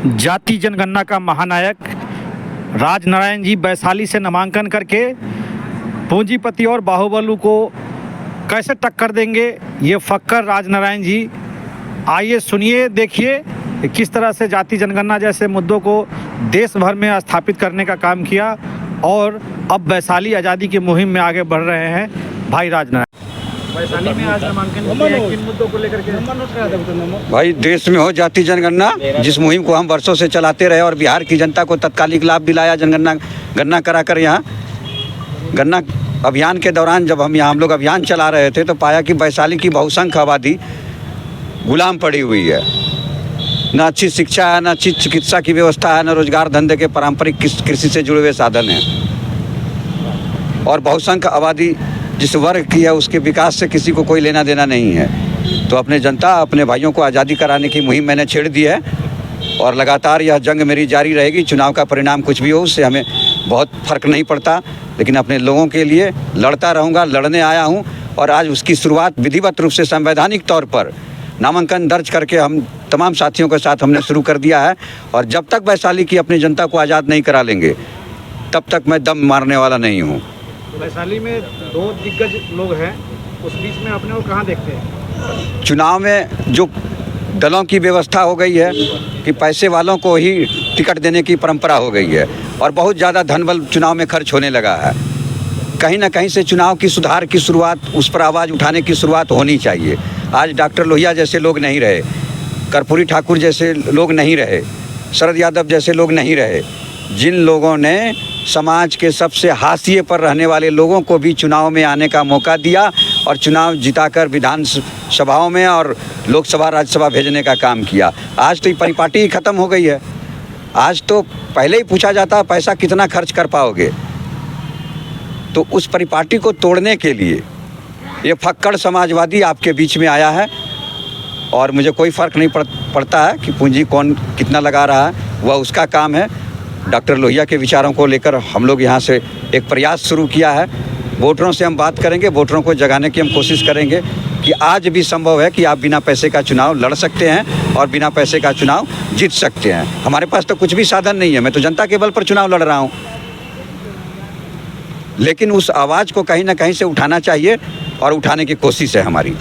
जाति जनगणना का महानायक राजनारायण जी वैशाली से नामांकन करके पूंजीपति और बाहुबली को कैसे टक्कर देंगे ये फक्कर राजनारायण जी। आइए सुनिए, देखिए किस तरह से जाति जनगणना जैसे मुद्दों को देश भर में स्थापित करने का काम किया और अब वैशाली आज़ादी की मुहिम में आगे बढ़ रहे हैं भाई राजनारायण। वैशाली में आज नामांकन किया है, किन मुद्दों को लेकर के? भाई देश में हो जाति जनगणना, जिस मुहिम को हम वर्षों से चलाते रहे और बिहार की जनता को तत्कालिक लाभ दिलाया गणना कराकर। यहाँ गणना अभियान के दौरान जब हम लोग अभियान चला रहे थे तो पाया कि वैशाली की बहुसंख्य आबादी गुलाम पड़ी हुई है। न अच्छी शिक्षा है, न अच्छी चिकित्सा की व्यवस्था है, न रोजगार धंधे के पारंपरिक कृषि से जुड़े हुए साधन हैं। और बहुसंख्य आबादी जिस वर्ग की है उसके विकास से किसी को कोई लेना देना नहीं है। तो अपने जनता, अपने भाइयों को आज़ादी कराने की मुहिम मैंने छेड़ दी है और लगातार यह जंग मेरी जारी रहेगी। चुनाव का परिणाम कुछ भी हो उससे हमें बहुत फ़र्क नहीं पड़ता, लेकिन अपने लोगों के लिए लड़ता रहूँगा। लड़ने आया हूँ और आज उसकी शुरुआत विधिवत रूप से संवैधानिक तौर पर नामांकन दर्ज करके हम तमाम साथियों के साथ हमने शुरू कर दिया है। और जब तक वैशाली की अपनी जनता को आज़ाद नहीं करा लेंगे तब तक मैं दम मारने वाला नहीं हूँ। वैशाली में दो दिग्गज लोग हैं, उस बीच में अपने को कहाँ देखते हैं? चुनाव में जो दलों की व्यवस्था हो गई है कि पैसे वालों को ही टिकट देने की परंपरा हो गई है और बहुत ज़्यादा धनबल चुनाव में खर्च होने लगा है। कहीं ना कहीं से चुनाव की सुधार की शुरुआत, उस पर आवाज़ उठाने की शुरुआत होनी चाहिए। आज डॉक्टर लोहिया जैसे लोग नहीं रहे, कर्पूरी ठाकुर जैसे लोग नहीं रहे, शरद यादव जैसे लोग नहीं रहे। जिन लोगों ने समाज के सबसे हाशिए पर रहने वाले लोगों को भी चुनाव में आने का मौका दिया और चुनाव जिताकर विधान सभाओं में और लोकसभा राज्यसभा भेजने का काम किया। आज तो ये परिपाटी ही ख़त्म हो गई है। आज तो पहले ही पूछा जाता है पैसा कितना खर्च कर पाओगे। तो उस परिपाटी को तोड़ने के लिए ये फक्कड़ समाजवादी आपके बीच में आया है और मुझे कोई फ़र्क नहीं पड़ता है कि पूंजी कौन कितना लगा रहा है, वह उसका काम है। डॉक्टर लोहिया के विचारों को लेकर हम लोग यहाँ से एक प्रयास शुरू किया है। वोटरों से हम बात करेंगे, वोटरों को जगाने की हम कोशिश करेंगे कि आज भी संभव है कि आप बिना पैसे का चुनाव लड़ सकते हैं और बिना पैसे का चुनाव जीत सकते हैं। हमारे पास तो कुछ भी साधन नहीं है, मैं तो जनता के बल पर चुनाव लड़ रहा हूँ। लेकिन उस आवाज़ को कहीं ना कहीं से उठाना चाहिए और उठाने की कोशिश है हमारी।